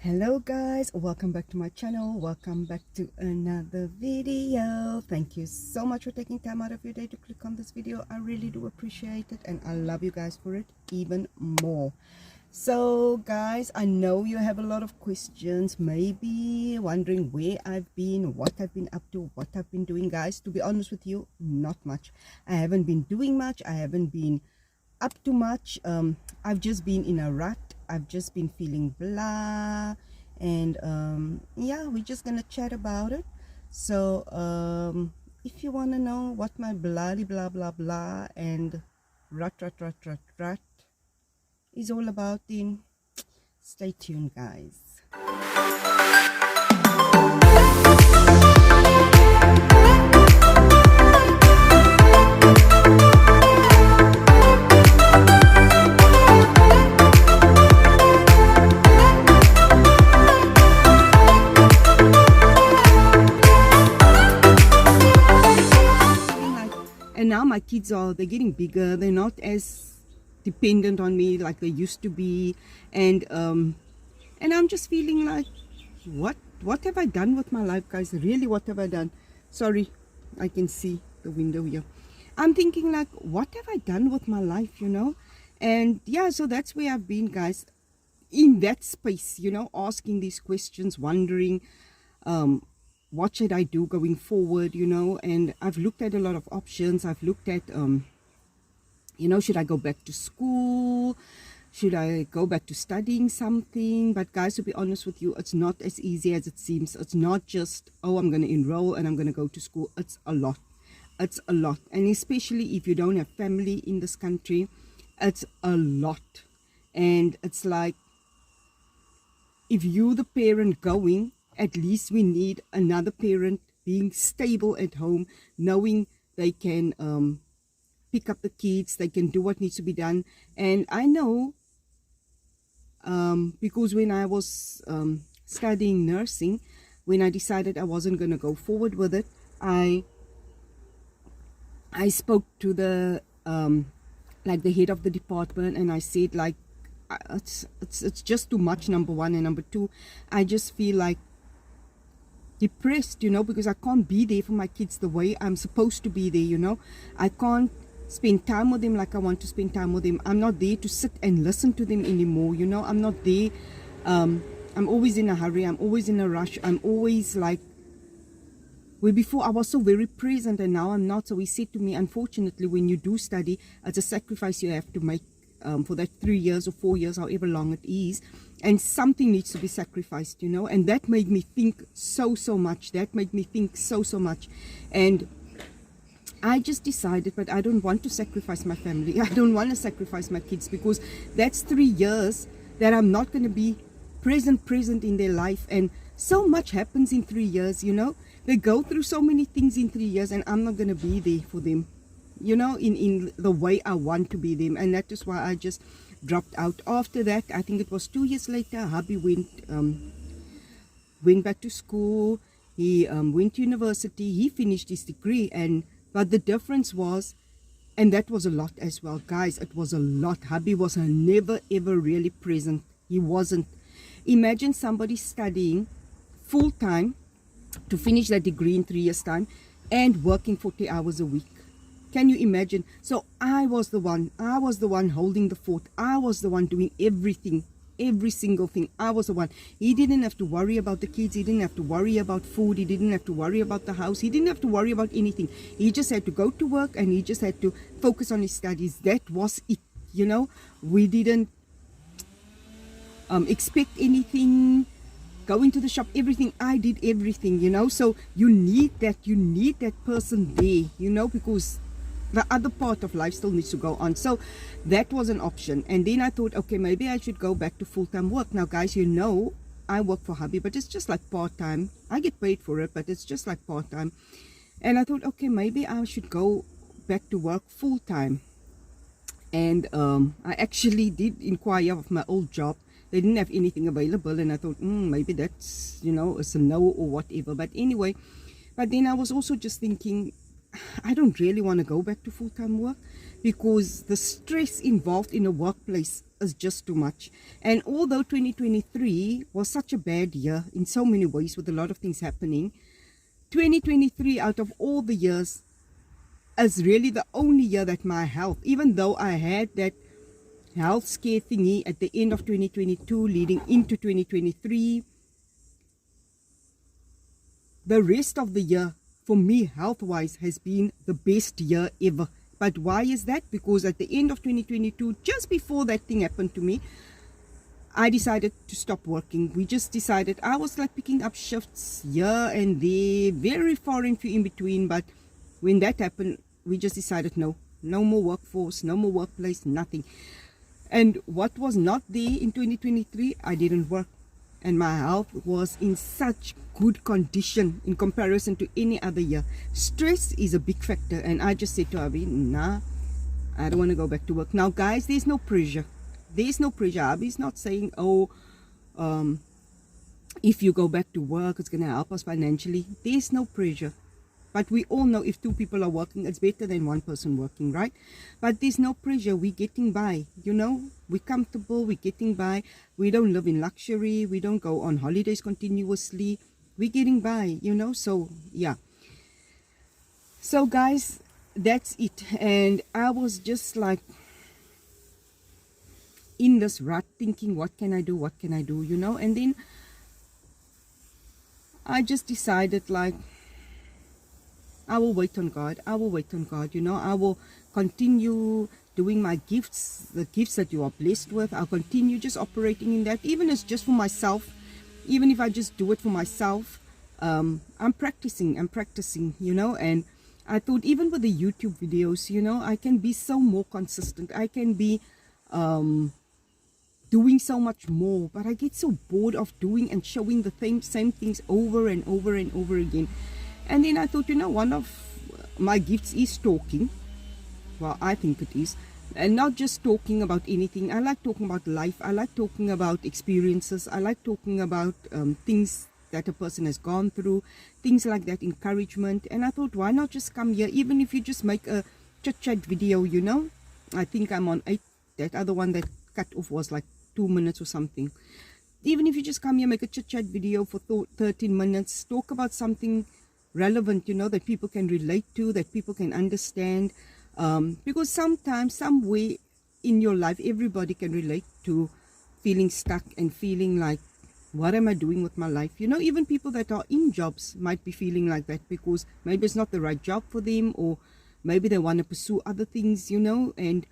Hello guys, welcome back to my channel. Welcome back to another video. Thank you so much for taking time out of your day to click on this video. I really do appreciate it, and I love you guys for it even more. So guys, I know you have a lot of questions, maybe wondering where I've been, what I've been up to, what I've been doing. Guys, to be honest with you, not much. I haven't been doing much. I haven't been up to much. I've just been in a rut. I've just been feeling blah, and yeah, we're just gonna chat about it. So if you want to know what my blah blah blah and rut is all about, then stay tuned, guys. And now my kids they're getting bigger. They're not as dependent on me like they used to be, and I'm just feeling like, what have I done with my life, guys? Really, what have I done? Sorry, I can see the window here. I'm thinking like, what have I done with my life, you know? And yeah, so that's where I've been, guys, in that space, you know, asking these questions, wondering what should I do going forward, you know? And I've looked at a lot of options. I've looked at, you know, should I go back to school? Should I go back to studying something? But guys, to be honest with you, it's not as easy as it seems. It's not just, oh, I'm going to enroll and I'm going to go to school. It's a lot. It's a lot. And especially if you don't have family in this country, it's a lot. And it's like, if you're the parent going, at least we need another parent being stable at home, knowing they can pick up the kids, they can do what needs to be done. And I know, because when I was studying nursing, when I decided I wasn't going to go forward with it, I spoke to the like the head of the department, and I said, like, it's just too much, number one, and number two, I just feel like depressed, you know, because I can't be there for my kids the way I'm supposed to be there, you know. I can't spend time with them like I want to spend time with them. I'm not there to sit and listen to them anymore, you know. I'm not there. I'm always in a hurry. I'm always in a rush. I'm always like, where before I was so very present and now I'm not. So he said to me, unfortunately, when you do study, it's a sacrifice you have to make for that 3 years or 4 years, however long it is, and something needs to be sacrificed, you know. And that made me think so much. That made me think so much. And I just decided, but I don't want to sacrifice my family. I don't want to sacrifice my kids, because that's 3 years that I'm not going to be present in their life. And so much happens in 3 years, you know. They go through so many things in 3 years, and I'm not going to be there for them, you know, in the way I want to be them. And that is why I just dropped out. After that, I think it was 2 years later, hubby went back to school. He went to university. He finished his degree, but the difference was, and that was a lot as well, guys. It was a lot. Hubby was never ever really present. He wasn't. Imagine somebody studying full time to finish their degree in 3 years time and working 40 hours a week. Can you imagine? So I was the one holding the fort. I was the one doing everything, every single thing. I was the one. He didn't have to worry about the kids. He didn't have to worry about food. He didn't have to worry about the house. He didn't have to worry about anything. He just had to go to work, and he just had to focus on his studies. That was it, you know. We didn't expect anything. Going to the shop, everything. I did everything, you know. So you need that person there, you know, because the other part of life still needs to go on. So that was an option. And then I thought, okay, maybe I should go back to full-time work. Now, guys, you know, I work for hubby, but it's just like part-time. I get paid for it, but it's just like part-time. And I thought, okay, maybe I should go back to work full-time. And I actually did inquire of my old job. They didn't have anything available, and I thought, maybe that's, you know, it's a no or whatever. But anyway, but then I was also just thinking, I don't really want to go back to full-time work, because the stress involved in a workplace is just too much. And although 2023 was such a bad year in so many ways, with a lot of things happening, 2023 out of all the years is really the only year that my health, even though I had that health scare thingy at the end of 2022 leading into 2023, the rest of the year for me health wise has been the best year ever. But why is that? Because at the end of 2022, just before that thing happened to me, I decided to stop working. We just decided, I was like picking up shifts here and there, very far and few in between. But when that happened, we just decided, no more workforce, no more workplace, nothing. And what was not there in 2023, I didn't work. And my health was in such good condition in comparison to any other year. Stress is a big factor. And I just said to Abby, nah, I don't want to go back to work. Now, guys, there's no pressure. There's no pressure. Abby's not saying, oh, if you go back to work, it's going to help us financially. There's no pressure. But we all know if two people are working, it's better than one person working, right? But there's no pressure. We're getting by, you know. We're comfortable. We're getting by. We don't live in luxury. We don't go on holidays continuously. We're getting by, you know. So, yeah. So, guys, that's it. And I was just like in this rut thinking, what can I do? What can I do? You know. And then I just decided, like, I will wait on God. I will wait on God. You know, I will continue doing my gifts, the gifts that you are blessed with. I'll continue just operating in that, even if it's just for myself. Even if I just do it for myself, I'm practicing, you know. And I thought, even with the YouTube videos, you know, I can be so more consistent. I can be doing so much more. But I get so bored of doing and showing the same things over and over and over again. And then I thought, you know, one of my gifts is talking. Well, I think it is. And not just talking about anything. I like talking about life. I like talking about experiences. I like talking about things that a person has gone through. Things like that, encouragement. And I thought, why not just come here? Even if you just make a chit-chat video, you know. I think I'm on 8. That other one that cut off was like 2 minutes or something. Even if you just come here, make a chit-chat video for 13 minutes. Talk about something relevant, you know, that people can relate to, that people can understand, because sometimes, somewhere in your life, everybody can relate to feeling stuck and feeling like, what am I doing with my life? You know, even people that are in jobs might be feeling like that, because maybe it's not the right job for them, or maybe they want to pursue other things, you know. And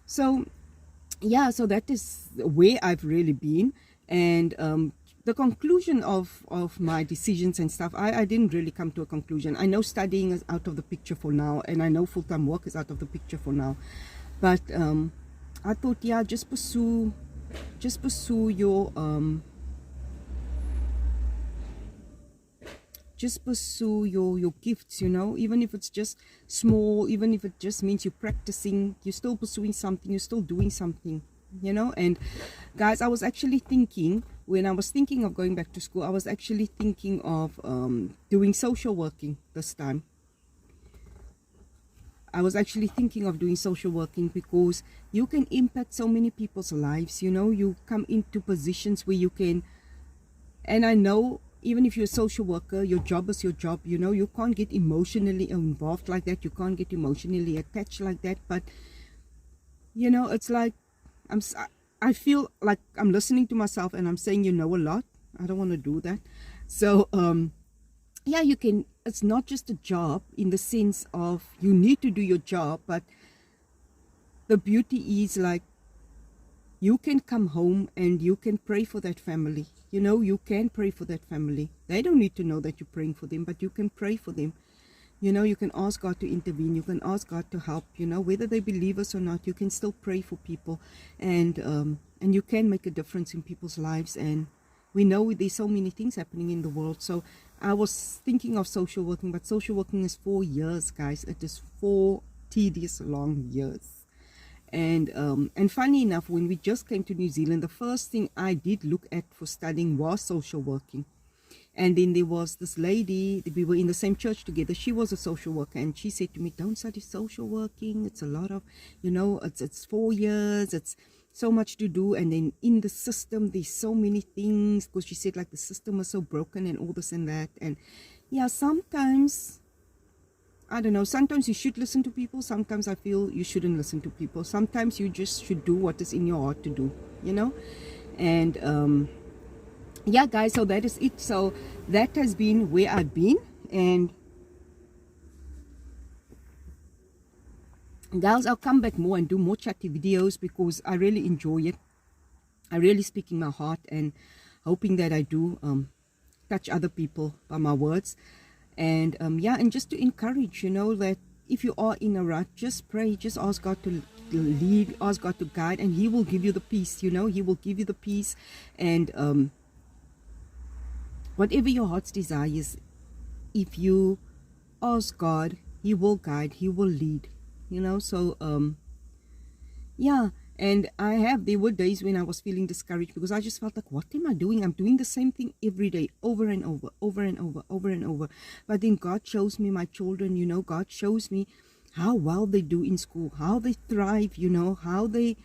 so, yeah, so that is where I've really been. And the conclusion of my decisions and stuff, I didn't really come to a conclusion. I know studying is out of the picture for now, and I know full-time work is out of the picture for now. But I thought, yeah, just pursue your gifts, you know. Even if it's just small, even if it just means you're practicing, you're still pursuing something, you're still doing something, you know. And guys, I was actually thinking, when I was thinking of going back to school, I was actually thinking of doing social working this time. I was actually thinking of doing social working, because you can impact so many people's lives, you know. You come into positions where you can, and I know, even if you're a social worker, your job is your job, you know. You can't get emotionally involved like that. You can't get emotionally attached like that. But, you know, it's like, I feel like I'm listening to myself and I'm saying, you know, a lot. I don't want to do that. So, yeah, you can, it's not just a job in the sense of you need to do your job, but the beauty is, like, you can come home and you can pray for that family. You know, you can pray for that family. They don't need to know that you're praying for them, but you can pray for them. You know, you can ask God to intervene. You can ask God to help, you know, whether they believe us or not. You can still pray for people, and you can make a difference in people's lives. And we know there's so many things happening in the world. So I was thinking of social working, but social working is 4 years, guys. It is 4 tedious long years. And funny enough, when we just came to New Zealand, the first thing I did look at for studying was social working. And then there was this lady, we were in the same church together. She was a social worker, and she said to me, don't study social working. It's a lot of, it's 4 years. It's so much to do. And then in the system, there's so many things, because she said like the system was so broken and all this and that. And yeah, sometimes, I don't know, sometimes you should listen to people. Sometimes I feel you shouldn't listen to people. Sometimes you just should do what is in your heart to do, And yeah, guys, so that is it. So that has been where I've been. And guys, I'll come back more and do more chatty videos, because I really enjoy it. I really speak in my heart, and hoping that I do touch other people by my words. And yeah, and just to encourage, that if you are in a rut, just pray, just ask God to lead, ask God to guide, and He will give you the peace. He will give you the peace. And whatever your heart's desires, if you ask God, He will guide, He will lead, So yeah. And there were days when I was feeling discouraged, because I just felt like, what am I doing? I'm doing the same thing every day, over and over, over and over, over and over. But then God shows me my children, God shows me how well they do in school, how they thrive, how they're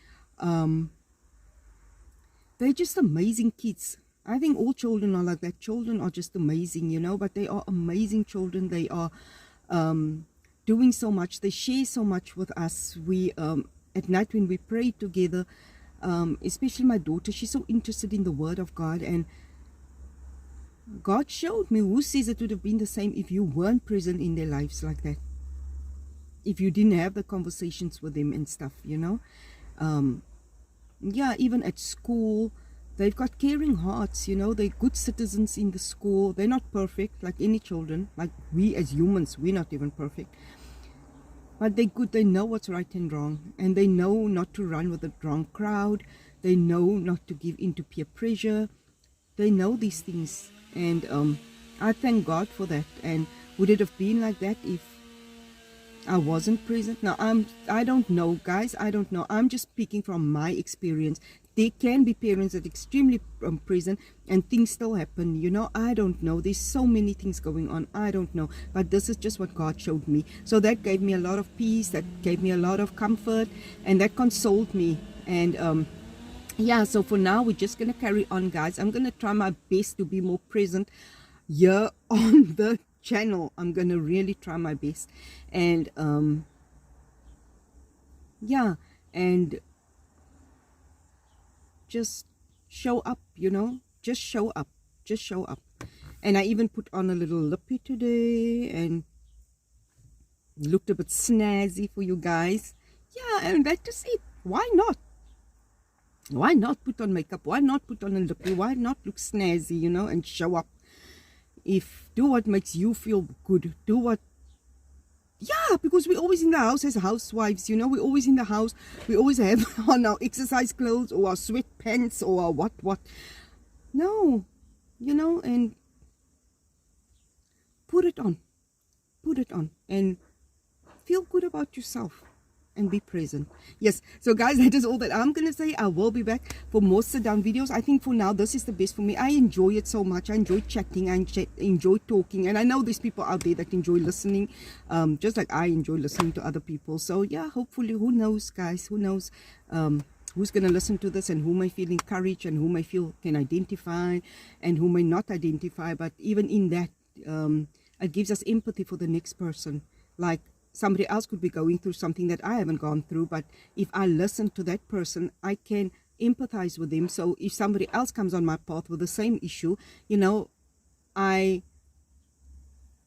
just amazing kids. I think all children are like that. Children are just amazing, but they are amazing children. They are doing so much. They share so much with us. We at night when we pray together, especially my daughter, she's so interested in the Word of God, and God showed me, who says it would have been the same if you weren't present in their lives like that, if you didn't have the conversations with them and stuff, yeah, even at school, they've got caring hearts, they're good citizens in the school. They're not perfect like any children, like we as humans, we're not even perfect. But they're good. They know what's right and wrong. And they know not to run with the wrong crowd. They know not to give in to peer pressure. They know these things. And I thank God for that. And would it have been like that if I wasn't present? Now, I don't know, guys. I don't know. I'm just speaking from my experience. There can be parents that are extremely present and things still happen, I don't know. There's so many things going on. I don't know. But this is just what God showed me. So that gave me a lot of peace. That gave me a lot of comfort. And that consoled me. And yeah, so for now, we're just going to carry on, guys. I'm going to try my best to be more present here on the channel. I'm going to really try my best. And yeah, and just show up, just show up, just show up. And I even put on a little lippy today and looked a bit snazzy for you guys. Yeah, and that is it. Why not? Why not put on makeup? Why not put on a lippy? Why not look snazzy, and show up? Do what makes you feel good. Do what. Yeah, because we're always in the house as housewives, we're always in the house. We always have on our exercise clothes or our sweatpants or our what. No, and put it on and feel good about yourself and be present. Yes, so guys, that is all that I'm gonna say. I will be back for more sit down videos. I think for now this is the best for me. I enjoy it so much. I enjoy chatting, I enjoy talking, and I know there's people out there that enjoy listening, just like I enjoy listening to other people. So yeah, hopefully, who knows, guys, who knows who's gonna listen to this, and who may feel encouraged, and who may feel can identify, and who may not identify. But even in that, it gives us empathy for the next person. Like, somebody else could be going through something that I haven't gone through, but if I listen to that person, I can empathize with them. So if somebody else comes on my path with the same issue, I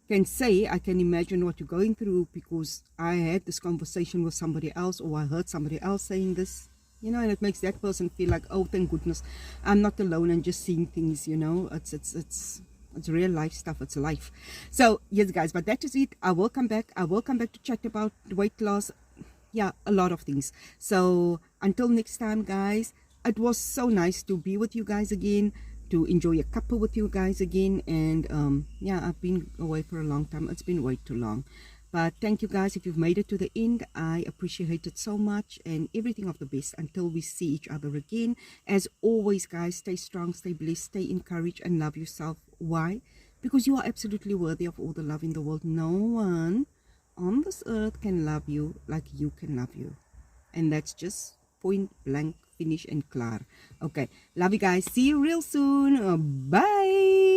can say, I can imagine what you're going through because I had this conversation with somebody else, or I heard somebody else saying this, and it makes that person feel like, oh, thank goodness, I'm not alone and just seeing things, it's real life stuff. It's life. So yes, guys, but that is it. I will come back to chat about weight loss. Yeah, a lot of things. So until next time, guys, it was so nice to be with you guys again, to enjoy a cuppa with you guys again. And yeah, I've been away for a long time. It's been way too long. But thank you guys if you've made it to the end. I appreciate it so much, and everything of the best until we see each other again. As always, guys, stay strong, stay blessed, stay encouraged, and love yourself. Why? Because you are absolutely worthy of all the love in the world. No one on this earth can love you like you can love you. And that's just point blank, finish and clear. Okay, love you guys. See you real soon. Bye.